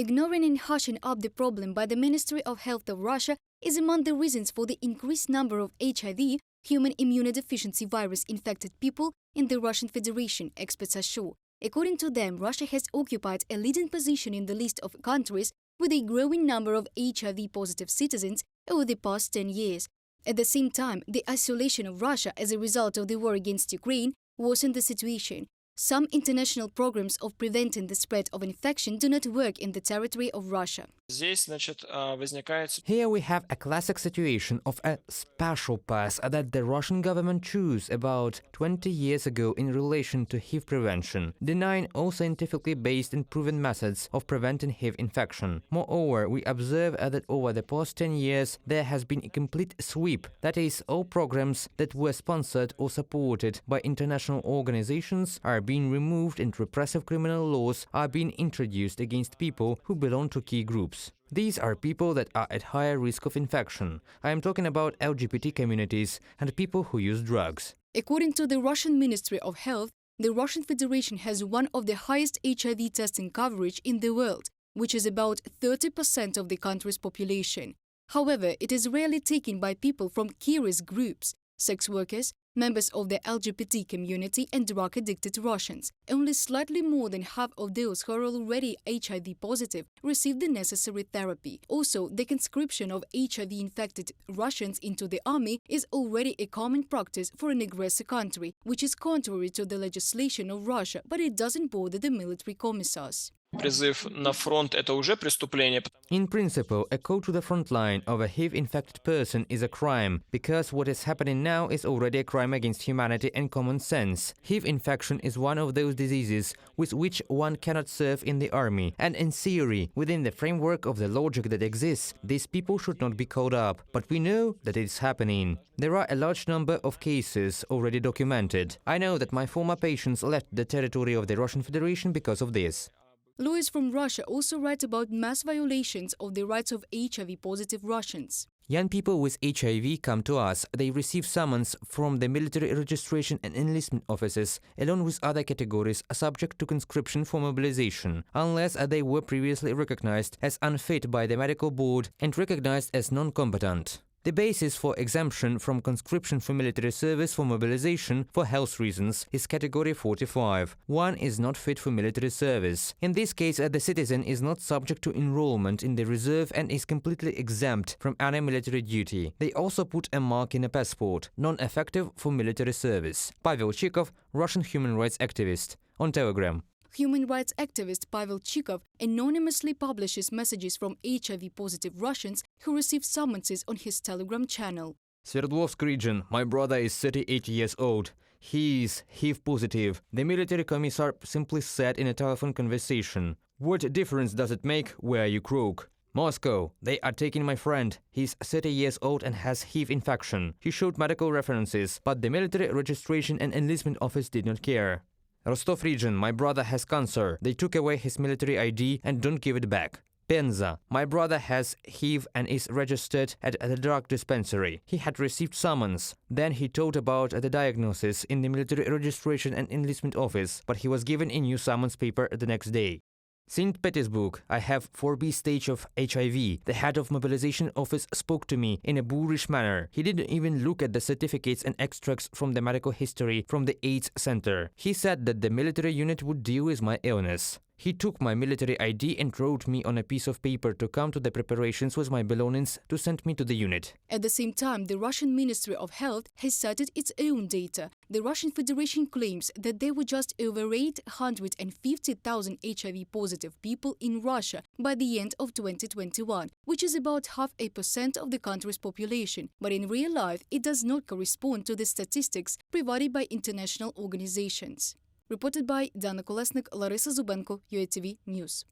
Ignoring and hushing up the problem by the Ministry of Health of Russia is among the reasons for the increased number of HIV, human immunodeficiency virus-infected people in the Russian Federation, experts assure. According to them, Russia has occupied a leading position in the list of countries with a growing number of HIV-positive citizens over the past 10 years. At the same time, the isolation of Russia as a result of the war against Ukraine worsened the situation. Some international programs of preventing the spread of infection do not work in the territory of Russia. Here we have a classic situation of a special pass that the Russian government chose about 20 years ago in relation to HIV prevention, denying all scientifically based and proven methods of preventing HIV infection. Moreover, we observe that over the past 10 years there has been a complete sweep, that is, all programs that were sponsored or supported by international organizations are being removed and repressive criminal laws are being introduced against people who belong to key groups. These are people that are at higher risk of infection. I am talking about LGBT communities and people who use drugs. According to the Russian Ministry of Health, the Russian Federation has one of the highest HIV testing coverage in the world, which is about 30% of the country's population. However, it is rarely taken by people from key risk groups, sex workers, members of the LGBT community and drug-addicted Russians. Only slightly more than half of those who are already HIV positive receive the necessary therapy. Also, the conscription of HIV-infected Russians into the army is already a common practice for an aggressor country, which is contrary to the legislation of Russia, but it doesn't bother the military commissars. Призыв на фронт – это уже преступление. In principle, a call to the front line of a HIV-infected person is a crime, because what is happening now is already a crime against humanity and common sense. HIV infection is one of those diseases with which one cannot serve in the army, and in theory, within the framework of the logic that exists, these people should not be called up. But we know that it is happening. There are a large number of cases already documented. I know that my former patients left the territory of the Russian Federation because of this. Lawyers from Russia also write about mass violations of the rights of HIV-positive Russians. Young people with HIV come to us. They receive summons from the military registration and enlistment offices, along with other categories subject to conscription for mobilization, unless they were previously recognized as unfit by the medical board and recognized as non-combatant. The basis for exemption from conscription for military service for mobilization for health reasons is category 45. One is not fit for military service. In this case, the citizen is not subject to enrollment in the reserve and is completely exempt from any military duty. They also put a mark in a passport, non-effective for military service. Pavel Chikov, Russian human rights activist, on Telegram. Human rights activist Pavel Chikov anonymously publishes messages from HIV-positive Russians who receive summonses on his Telegram channel. Sverdlovsk region. My brother is 38 years old. He is HIV-positive. The military commissar simply said in a telephone conversation, "What difference does it make where you croak?" Moscow. They are taking my friend. He's 30 years old and has HIV infection. He showed medical references, but the military registration and enlistment office did not care. Rostov region. My brother has cancer. They took away his military ID and don't give it back. Penza. My brother has HIV and is registered at the drug dispensary. He had received summons. Then he told about the diagnosis in the military registration and enlistment office, but he was given a new summons paper the next day. St. Petersburg. I have 4B stage of HIV. The head of mobilization office spoke to me in a boorish manner. He didn't even look at the certificates and extracts from the medical history from the AIDS center. He said that the military unit would deal with my illness. He took my military ID and wrote me on a piece of paper to come to the preparations with my belongings to send me to the unit. At the same time, the Russian Ministry of Health has cited its own data. The Russian Federation claims that there were just over 850,000 HIV-positive people in Russia by the end of 2021, which is about 0.5% of the country's population. But in real life, it does not correspond to the statistics provided by international organizations. Reported by Dana Kolesnik, Larissa Zubenko, UATV News.